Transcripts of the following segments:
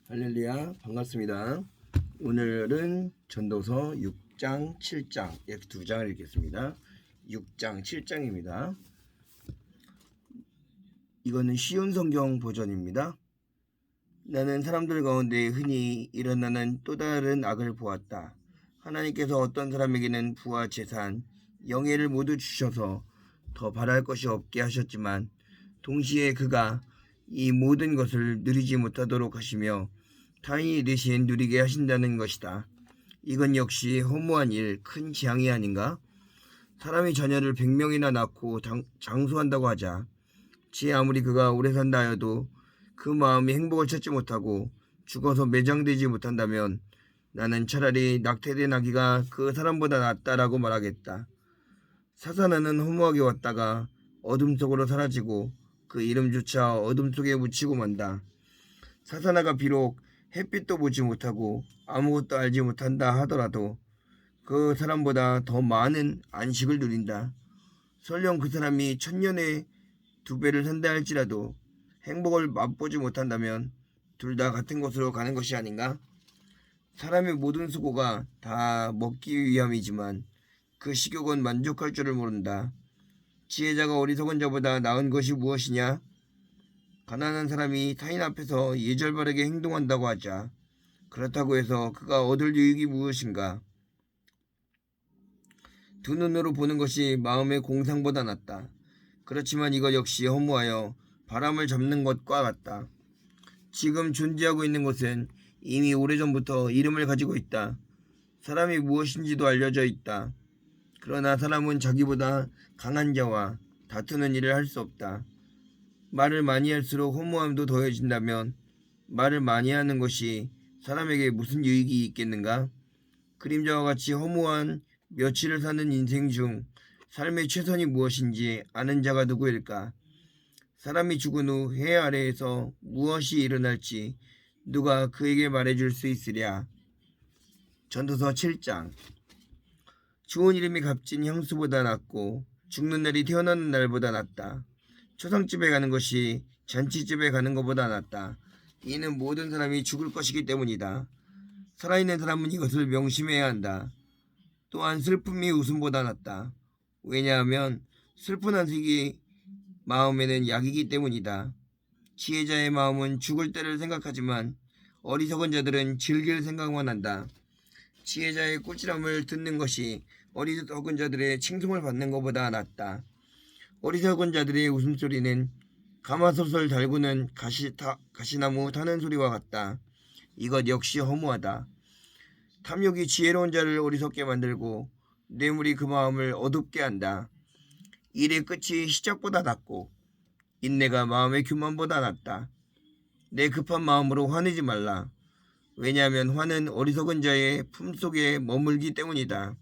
할렐루야, 반갑습니다. 오늘은 전도서 6장, 7장 이렇게 두 장을 읽겠습니다. 6장, 7장입니다. 이거는 쉬운 성경 버전입니다. 나는 사람들 가운데 흔히 일어나는 또 다른 악을 보았다. 하나님께서 어떤 사람에게는 부와 재산, 영예를 모두 주셔서 더 바랄 것이 없게 하셨지만 동시에 그가 이 모든 것을 누리지 못하도록 하시며 타인이 대신 누리게 하신다는 것이다. 이건 역시 허무한 일, 큰 재앙이 아닌가? 사람이 자녀를 100명이나 낳고 장수한다고 하자. 지 아무리 그가 오래 산다 하여도 그 마음이 행복을 찾지 못하고 죽어서 매장되지 못한다면 나는 차라리 낙태된 아기가 그 사람보다 낫다라고 말하겠다. 사사나는 허무하게 왔다가 어둠 속으로 사라지고 그 이름조차 어둠 속에 묻히고 만다. 사사나가 비록 햇빛도 보지 못하고 아무것도 알지 못한다 하더라도 그 사람보다 더 많은 안식을 누린다. 설령 그 사람이 1000년에 2배를 산다 할지라도 행복을 맛보지 못한다면 둘 다 같은 곳으로 가는 것이 아닌가? 사람의 모든 수고가 다 먹기 위함이지만 그 식욕은 만족할 줄을 모른다. 지혜자가 어리석은 자보다 나은 것이 무엇이냐? 가난한 사람이 타인 앞에서 예절바르게 행동한다고 하자. 그렇다고 해서 그가 얻을 유익이 무엇인가? 두 눈으로 보는 것이 마음의 공상보다 낫다. 그렇지만 이것 역시 허무하여 바람을 잡는 것과 같다. 지금 존재하고 있는 것은 이미 오래전부터 이름을 가지고 있다. 사람이 무엇인지도 알려져 있다. 그러나 사람은 자기보다 강한 자와 다투는 일을 할 수 없다. 말을 많이 할수록 허무함도 더해진다면 말을 많이 하는 것이 사람에게 무슨 유익이 있겠는가? 그림자와 같이 허무한 며칠을 사는 인생 중 삶의 최선이 무엇인지 아는 자가 누구일까? 사람이 죽은 후 해 아래에서 무엇이 일어날지 누가 그에게 말해줄 수 있으랴? 전도서 7장. 좋은 이름이 값진 향수보다 낫고 죽는 날이 태어나는 날보다 낫다. 초상집에 가는 것이 잔치집에 가는 것보다 낫다. 이는 모든 사람이 죽을 것이기 때문이다. 살아있는 사람은 이것을 명심해야 한다. 또한 슬픔이 웃음보다 낫다. 왜냐하면 슬픈 안색이 마음에는 약이기 때문이다. 지혜자의 마음은 죽을 때를 생각하지만 어리석은 자들은 즐길 생각만 한다. 지혜자의 꾸지람을 듣는 것이 어리석은 자들의 칭송을 받는 것보다 낫다. 어리석은 자들의 웃음소리는 가마솥을 달구는 가시나무 타는 소리와 같다. 이것 역시 허무하다. 탐욕이 지혜로운 자를 어리석게 만들고 뇌물이 그 마음을 어둡게 한다. 일의 끝이 시작보다 낫고 인내가 마음의 교만보다 낫다. 내 급한 마음으로 화내지 말라. 왜냐하면 화는 어리석은 자의 품속에 머물기 때문이다.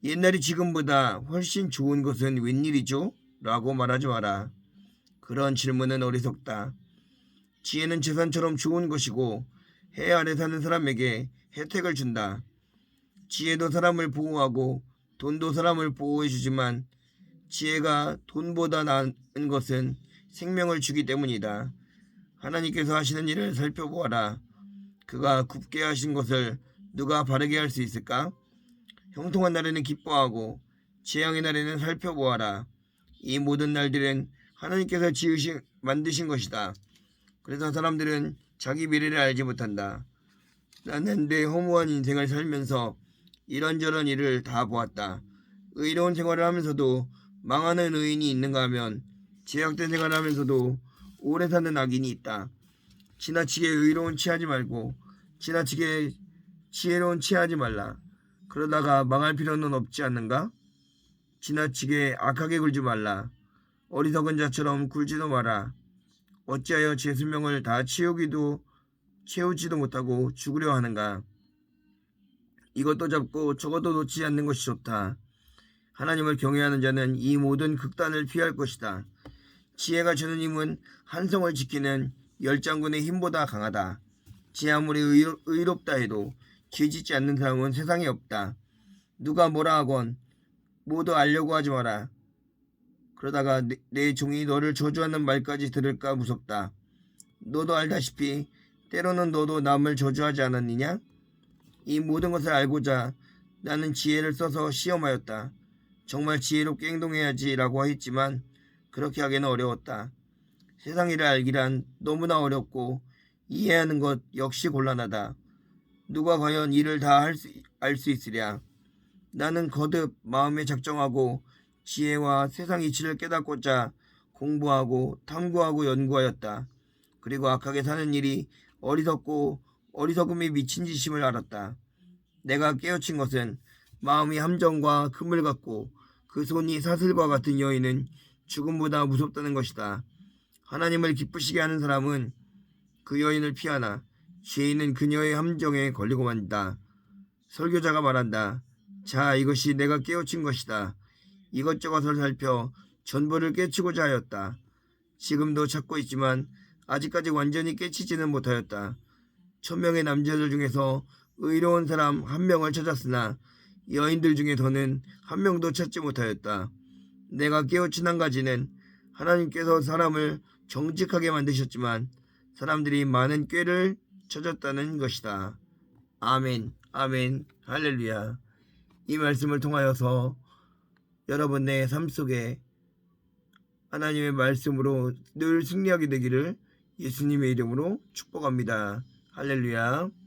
옛날이 지금보다 훨씬 좋은 것은 웬일이죠? 라고 말하지 마라. 그런 질문은 어리석다. 지혜는 재산처럼 좋은 것이고 해 아래 사는 사람에게 혜택을 준다. 지혜도 사람을 보호하고 돈도 사람을 보호해주지만 지혜가 돈보다 나은 것은 생명을 주기 때문이다. 하나님께서 하시는 일을 살펴보아라. 그가 굽게 하신 것을 누가 바르게 할 수 있을까? 형통한 날에는 기뻐하고 재앙의 날에는 살펴보아라. 이 모든 날들은 하나님께서 만드신 것이다. 그래서 사람들은 자기 미래를 알지 못한다. 나는 내 허무한 인생을 살면서 이런저런 일을 다 보았다. 의로운 생활을 하면서도 망하는 의인이 있는가 하면 제약된 생활을 하면서도 오래 사는 악인이 있다. 지나치게 의로운 취하지 말고 지나치게 지혜로운 취하지 말라. 그러다가 망할 필요는 없지 않는가? 지나치게 악하게 굴지 말라. 어리석은 자처럼 굴지도 마라. 어찌하여 제 수명을 다 채우지도 못하고 죽으려 하는가? 이것도 잡고 저것도 놓지 않는 것이 좋다. 하나님을 경외하는 자는 이 모든 극단을 피할 것이다. 지혜가 주는 힘은 한 성을 지키는 10장군의 힘보다 강하다. 지 아무리 의롭다 해도 죄짓지 않는 사람은 세상에 없다. 누가 뭐라 하건 모두 알려고 하지 마라. 그러다가 내 종이 너를 저주하는 말까지 들을까 무섭다. 너도 알다시피 때로는 너도 남을 저주하지 않았느냐? 이 모든 것을 알고자 나는 지혜를 써서 시험하였다. 정말 지혜롭게 행동해야지라고 했지만 그렇게 하기는 어려웠다. 세상 일을 알기란 너무나 어렵고 이해하는 것 역시 곤란하다. 누가 과연 이를 다 알 수 있으랴. 나는 거듭 마음에 작정하고 지혜와 세상 이치를 깨닫고자 공부하고 탐구하고 연구하였다. 그리고 악하게 사는 일이 어리석고 어리석음이 미친 짓임을 알았다. 내가 깨우친 것은 마음이 함정과 금을 갖고 그 손이 사슬과 같은 여인은 죽음보다 무섭다는 것이다. 하나님을 기쁘시게 하는 사람은 그 여인을 피하나 죄인은 그녀의 함정에 걸리고 만다. 설교자가 말한다. 자, 이것이 내가 깨우친 것이다. 이것저것을 살펴 전부를 깨치고자 하였다. 지금도 찾고 있지만 아직까지 완전히 깨치지는 못하였다. 1000명의 남자들 중에서 의로운 사람 1명을 찾았으나 여인들 중에서는 1명도 찾지 못하였다. 내가 깨우친 한 가지는 하나님께서 사람을 정직하게 만드셨지만 사람들이 많은 꾀를 찾았다는 것이다. 아멘, 아멘, 할렐루야. 이 말씀을 통하여서 여러분 내 삶 속에 하나님의 말씀으로 늘 승리하게 되기를 예수님의 이름으로 축복합니다. 할렐루야.